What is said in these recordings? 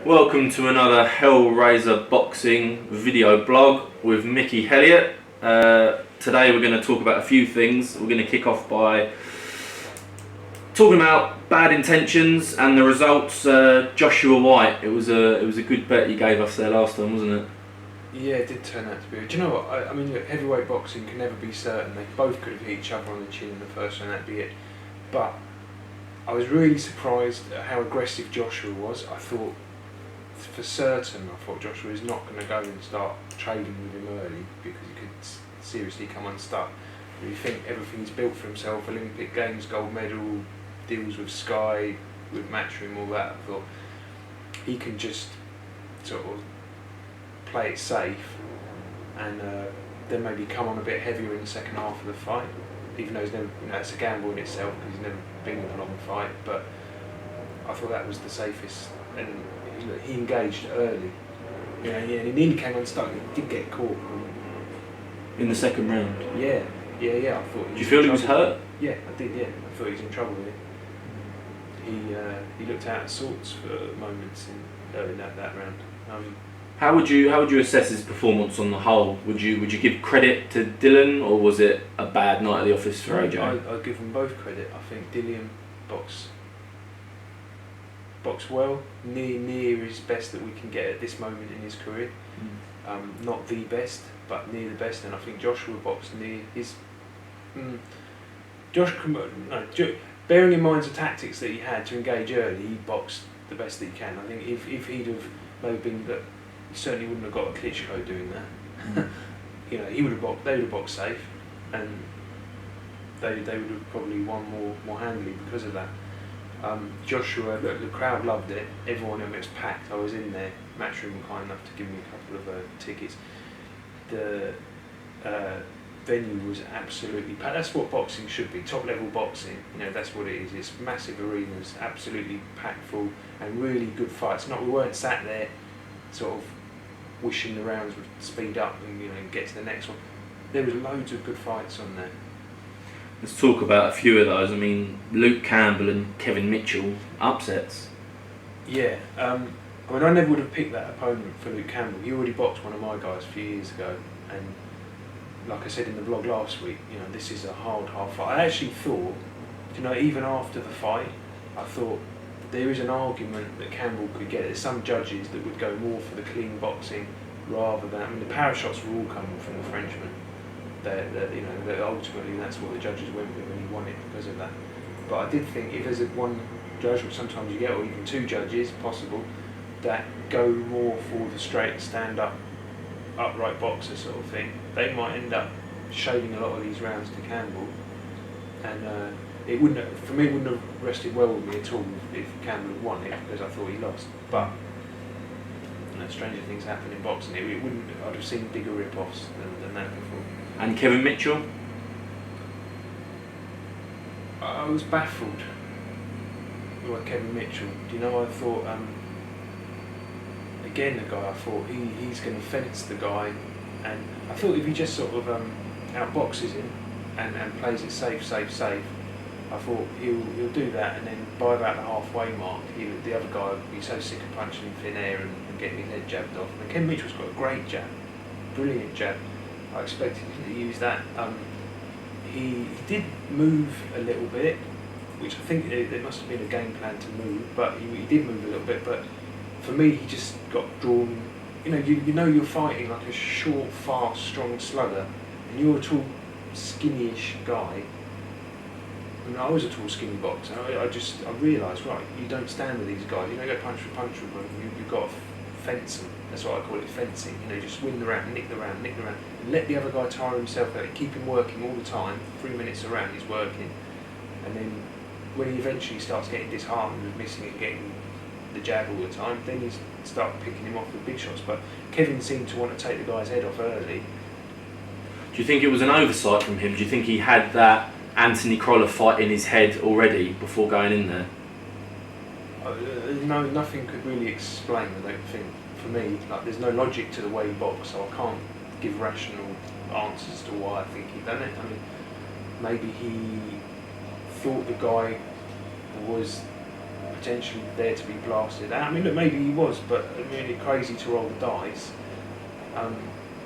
Welcome to another Hellraiser boxing video blog with Mickey Helliet. Today we're going to talk about a few things. We're going to kick off by talking about bad intentions and the results. Joshua White. It was a good bet you gave us there last time, wasn't it? Yeah, it did turn out to be. Do you know what? I mean, look, heavyweight boxing can never be certain. They both could have hit each other on the chin in the first round, that'd be it. But I was really surprised at how aggressive Joshua was. I thought, for certain, Joshua is not going to go and start trading with him early because he could seriously come unstuck. You think everything's built for himself, Olympic Games gold medal, deals with Sky, with Matchroom, all that. I thought he can just sort of play it safe and then maybe come on a bit heavier in the second half of the fight, even though he's never, it's a gamble in itself because he's never been in a long fight. But I thought that was the safest, and he engaged early. He nearly came unstuck. He did get caught In the second round. Yeah. I thought. Do you feel he was hurt? Yeah, I did. Yeah, I thought he was in trouble with it. He looked out of sorts for moments in that round. How would you assess his performance on the whole? Would you give credit to Dylan, or was it a bad night at the office for AJ? I'd give them both credit. I think Dylan boxed well, near his best that we can get at this moment in his career. Not the best, but near the best. And I think Joshua boxed near his. Bearing in mind the tactics that he had to engage early, he boxed the best that he can. I think if he'd have maybe been that. He certainly wouldn't have got a Klitschko doing that. He would have boxed. They would have boxed safe, and they would have probably won more handily because of that. Joshua, the crowd loved it. Everyone in it was packed. I was in there. Matchroom were kind enough to give me a couple of tickets. The venue was absolutely packed. That's what boxing should be. Top level boxing. That's what it is. It's massive arenas, absolutely packed full, and really good fights. We weren't sat there, sort of wishing the rounds would speed up and get to the next one. There was loads of good fights on there. Let's talk about a few of those. I mean, Luke Campbell and Kevin Mitchell, upsets. Yeah, I never would have picked that opponent for Luke Campbell. He already boxed one of my guys a few years ago, and like I said in the vlog last week, this is a hard fight. I actually thought, even after the fight, I thought there is an argument that Campbell could get. There's some judges that would go more for the clean boxing rather than. The power shots were all coming from the Frenchman. That ultimately that's what the judges went with, and he won it because of that. But I did think if there's one judge, which sometimes you get, or even two judges possible, that go more for the straight stand-up, upright boxer sort of thing, they might end up shading a lot of these rounds to Campbell, and it wouldn't have rested well with me at all if Campbell had won it, because I thought he lost. But stranger things happen in boxing. It wouldn't. I'd have seen bigger rip-offs than that before. And Kevin Mitchell? I was baffled by Kevin Mitchell. I thought again the guy. I thought he's going to fence the guy, and I thought if he just sort of outboxes him and plays it safe, I thought he'll do that, and then by about the halfway mark, the other guy would be so sick of punching in thin air and getting his head jabbed off. And Ken Mitchell's got a great jab, brilliant jab. I expected him to use that. He did move a little bit, which I think there must have been a game plan to move, but he did move a little bit. But for me, he just got drawn. You're fighting like a short, fast, strong slugger, and you're a tall, skinny-ish guy. I was a tall, skinny boxer. I realised, right, you don't stand with these guys. You don't go punch for punch with them. You've got to fence them. That's what I call it, fencing. Just win the round, nick the round, and let the other guy tire himself out. Keep him working all the time. 3 minutes a round, he's working, and then when he eventually starts getting disheartened with missing and getting the jab all the time, then you start picking him off with big shots. But Kevin seemed to want to take the guy's head off early. Do you think it was an oversight from him? Do you think he had that Anthony Crolla fight in his head already before going in there? No, nothing could really explain, I don't think, for me. There's no logic to the way he boxed, so I can't give rational answers to why I think he done it. Maybe he thought the guy was potentially there to be blasted out. I mean, look, maybe he was, but I mean, it's crazy to roll the dice,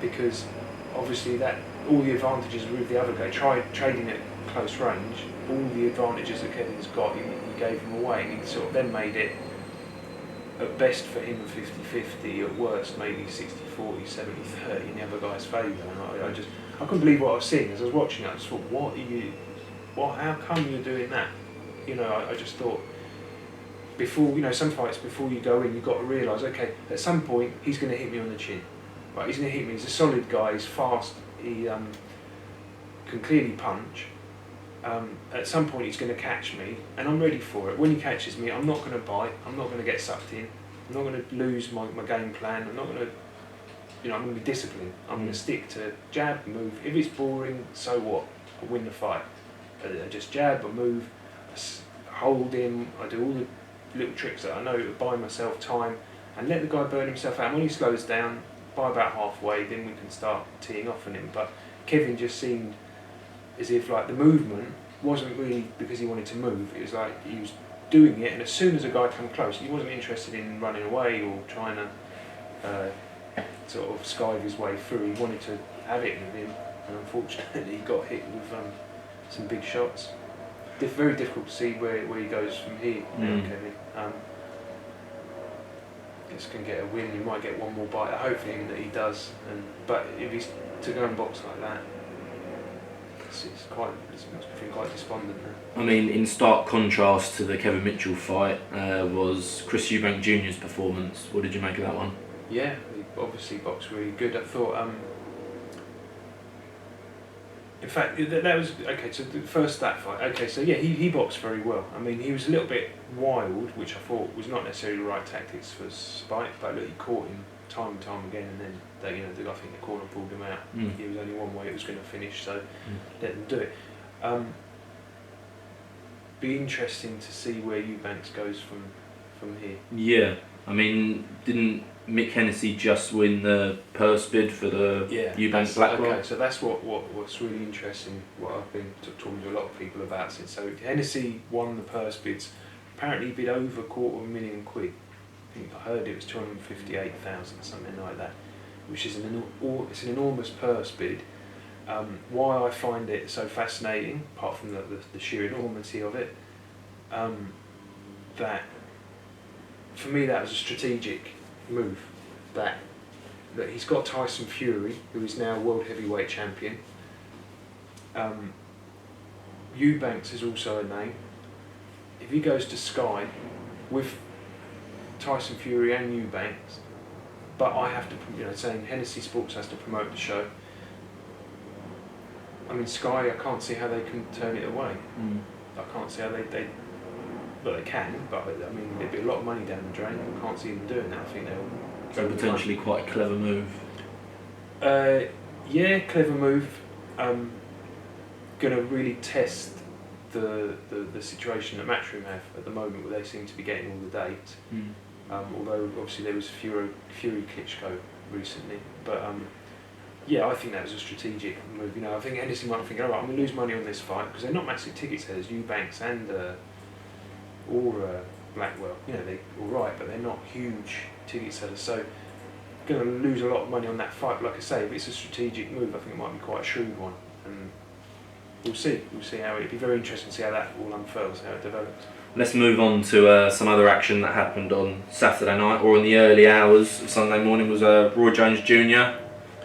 because obviously that all the advantages with the other guy, trading at close range, all the advantages that Kevin's got, he gave them away, and he sort of then made it, at best for him, a 50-50, at worst maybe 60-40, 70-30 in the other guy's favour. And I couldn't believe what I was seeing as I was watching it. I just thought, how come you're doing that? You know, I just thought, before, you know, some fights, before you go in, you've got to realise, okay, at some point he's going to hit me on the chin. Right, he's going to hit me. He's a solid guy. He's fast. He can clearly punch. At some point he's going to catch me, and I'm ready for it. When he catches me, I'm not going to bite. I'm not going to get sucked in. I'm not going to lose my game plan. I'm not going to, you know, I'm going to be disciplined. I'm going to stick to jab, move. If it's boring, so what? I win the fight. I just jab, I move, I hold him. I do all the little tricks that I know to buy myself time, and let the guy burn himself out. When he slows down, by about halfway, then we can start teeing off on him. But Kevin just seemed as if like the movement wasn't really because he wanted to move. It was like he was doing it, and as soon as a guy came close, he wasn't interested in running away or trying to sort of skive his way through. He wanted to have it with him, and unfortunately he got hit with some big shots. Very difficult to see where he goes from here now, Kevin. Just can get a win. He might get one more bite. I hope for him that he does. But if he's to go and box like that, it's quite despondent now. I mean, in stark contrast to the Kevin Mitchell fight was Chris Eubank Jr.'s performance. What did you make of that one? Yeah, he obviously boxed really good. I thought, in fact, that was okay. So the first that fight, okay. So yeah, he boxed very well. I mean, he was a little bit wild, which I thought was not necessarily the right tactics for Spike. But look, he caught him time and time again, and then I think the corner pulled him out. It was only one way it was going to finish, so let them do it. Be interesting to see where Eubanks goes from here. Yeah, I mean, didn't Mick Hennessy just win the purse bid for the Eubanks Blackwell? Okay, so that's what's really interesting. What I've been talking to a lot of people about since. So Hennessy won the purse bids. Apparently, he bid over £250,000. I think I heard it was 258,000, something like that, which is it's an enormous purse bid. Why I find it so fascinating, apart from the sheer enormity of it, that for me that was a strategic move. That he's got Tyson Fury, who is now world heavyweight champion. Eubanks is also a name. If he goes to Sky with Tyson Fury and Eubanks, but I have to, saying Hennessy Sports has to promote the show. I mean, Sky, I can't see how they can turn it away. I can't see how they can, but I mean, there'd be a lot of money down the drain. I can't see them doing that. I think they'll. So potentially quite a clever move. Yeah, clever move. Going to really test the situation that Matchroom have at the moment, where they seem to be getting all the dates. Although obviously there was Fury Klitschko recently, but yeah, I think that was a strategic move. I think Hennessy might think, all right, I'm going to lose money on this fight because they're not massive ticket sellers, Eubanks and Blackwell. They're all right, but they're not huge ticket sellers. So going to lose a lot of money on that fight. But like I say, if it's a strategic move, I think it might be quite a shrewd one. And we'll see. We'll see how it'd be very interesting to see how that all unfurls, how it develops. Let's move on to some other action that happened on Saturday night, or in the early hours of Sunday morning, was Roy Jones Jr.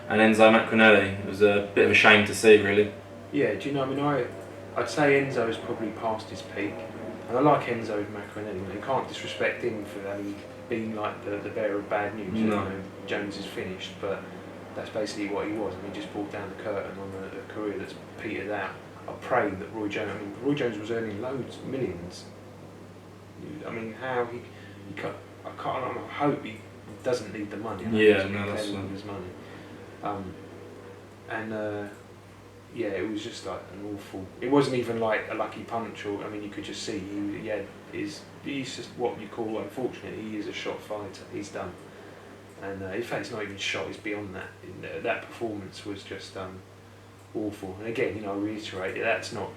and Enzo Maccarinelli. It was a bit of a shame to see, really. Yeah, do you know, I mean, I'd say Enzo's probably past his peak, and I like Enzo Maccarinelli. You can't disrespect him for being like the bearer of bad news. No. Jones is finished, but that's basically what he was. I mean, he just pulled down the curtain on a career that's petered out. I pray that Roy Jones was earning loads, millions. I mean, how he I hope he doesn't need the money. That's his money. Yeah, it was just like an awful. It wasn't even like a lucky punch, or I mean, you could just see he's just what you call, unfortunately, he is a shot fighter. He's done, and in fact, it's not even shot. It's beyond that. That performance was just awful. And again, I reiterate it. That's not.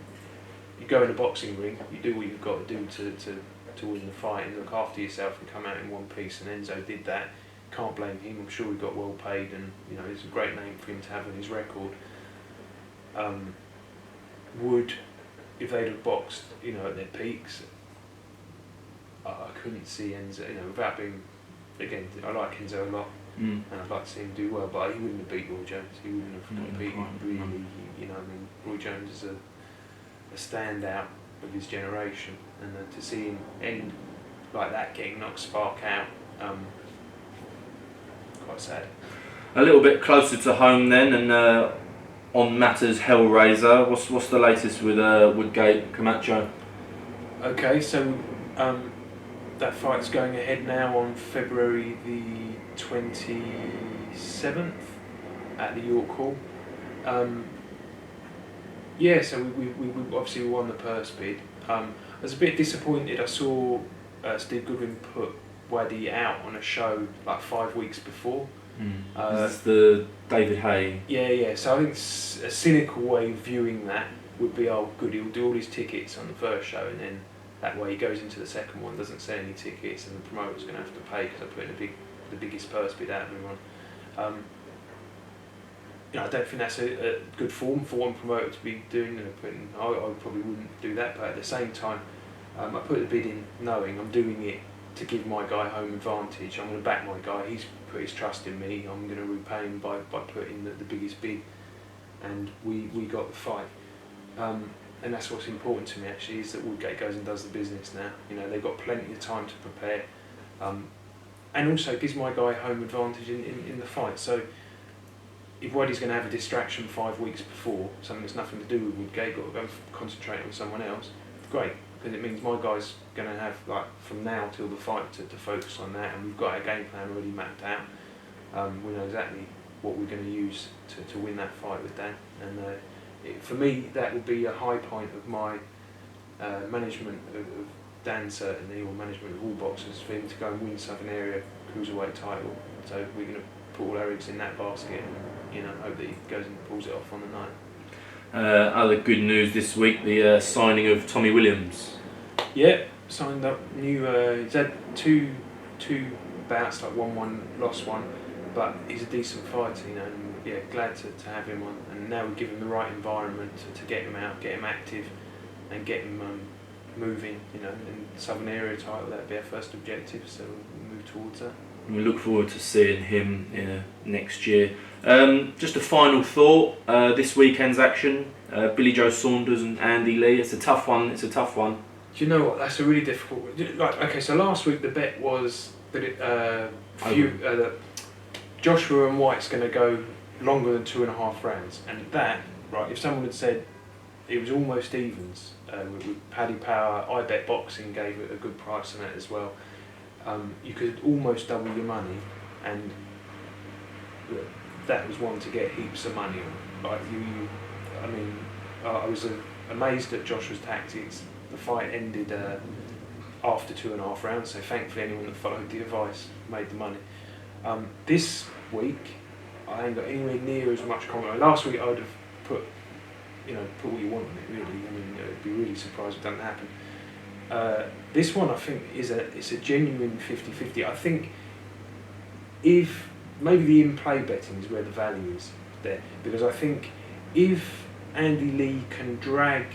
You go in a boxing ring. You do what you've got to do to to win the fight and look after yourself and come out in one piece. And Enzo did that. Can't blame him. I'm sure he got well paid, and it's a great name for him to have on his record. Would, if they'd have boxed, at their peaks, I couldn't see Enzo. Without being, again, I like Enzo a lot, and I'd like to see him do well, but he wouldn't have beat Roy Jones. He wouldn't have beat him really. Roy Jones is a standout of his generation, and to see him end like that, getting knocked spark out, quite sad. A little bit closer to home then, and on matters Hellraiser, what's the latest with Woodgate Camacho? Okay, so that fight's going ahead now on February the 27th at the York Hall. So we obviously won the purse bid. I was a bit disappointed. I saw Steve Goodwin put Waddy out on a show like 5 weeks before. This is the David Hay. Yeah. So I think a cynical way of viewing that would be, oh, good, he'll do all his tickets on the first show, and then that way he goes into the second one, doesn't sell any tickets, and the promoter's going to have to pay because I put in the biggest purse bid out of everyone. I don't think that's a good form for one promoter to be doing. I probably wouldn't do that, but at the same time, I put the bid in knowing I'm doing it to give my guy home advantage. I'm going to back my guy. He's put his trust in me. I'm going to repay him by putting the biggest bid, and we got the fight. And that's what's important to me actually, is that Woodgate goes and does the business now. They've got plenty of time to prepare, and also gives my guy home advantage in the fight. So if Waddy's going to have a distraction 5 weeks before, something that's nothing to do with Woodgate, got to go concentrate on someone else, great, because it means my guy's going to have, like, from now till the fight to focus on that, and we've got our game plan already mapped out. We know exactly what we're going to use to win that fight with Dan, and for me that would be a high point of my management of Dan, certainly, or management of all boxers, for him to go and win Southern Area Cruiserweight title. So we're going to put all our eggs in that basket, and hope that he goes and pulls it off on the night. Other good news this week, the signing of Tommy Williams. Yeah, signed up new. He's had two bouts, like won one, lost one, but he's a decent fighter, and glad to have him on. And now we give him the right environment to get him out, get him active, and get him moving. In Southern Area title, that'd be our first objective. So we'll move towards that. We look forward to seeing him next year. Just a final thought, this weekend's action, Billy Joe Saunders and Andy Lee. It's a tough one. Do you know what? That's a really difficult one. Okay, so last week the bet was that Joshua and White's going to go longer than 2.5 rounds. And that, right, if someone had said it was almost evens with Paddy Power, I Bet Boxing gave it a good price on that as well. You could almost double your money, and that was one to get heaps of money on. Like I was amazed at Joshua's tactics. The fight ended after 2.5 rounds, so thankfully anyone that followed the advice made the money. This week, I ain't got anywhere near as much confidence. Last week I would have put what you want on it, really. I'd be really surprised if it doesn't happen. This one I think it's a genuine 50-50. I think if maybe the in-play betting is where the value is there, because I think if Andy Lee can drag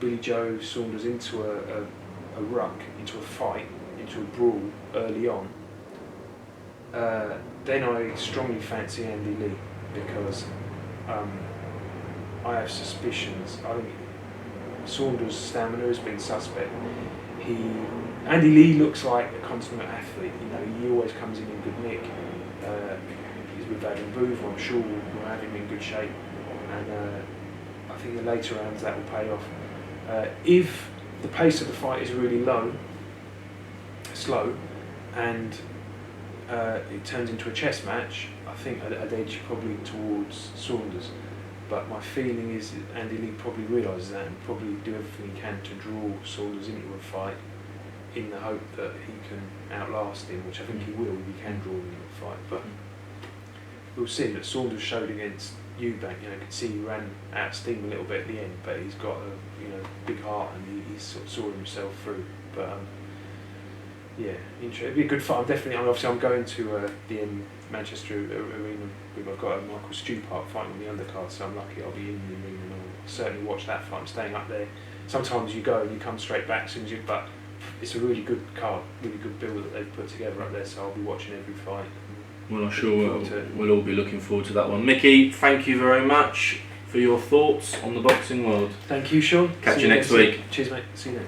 Billy Joe Saunders into a ruck, into a fight, into a brawl early on, then I strongly fancy Andy Lee, because I have suspicions. I think Saunders' stamina has been suspect. Andy Lee looks like a consummate athlete. He always comes in good nick. He's with Adam Booth. I'm sure we'll have him in good shape, and I think the later rounds that will pay off. If the pace of the fight is really slow, and it turns into a chess match, I think I'd edge probably towards Saunders. But my feeling is that Andy Lee probably realises that and probably do everything he can to draw Saunders into a fight in the hope that he can outlast him, which I think he will if he can draw him into a fight. But we'll see. That Saunders showed against Eubank, could see he ran out of steam a little bit at the end, but he's got a big heart and he sort of saw himself through. But yeah, it'd be a good fight. I'm going to the Manchester Arena. I've got a Michael Stewart fighting on the undercard, so I'm lucky I'll be in the arena and I'll certainly watch that fight. I'm staying up there. Sometimes you go and you come straight back as soon as but it's a really good card, really good build that they've put together up there, so I'll be watching every fight. Well, I'm sure we'll all be looking forward to that one. Mickey, thank you very much for your thoughts on the boxing world. Thank you, Sean. Catch you next week. Cheers, mate. See you then.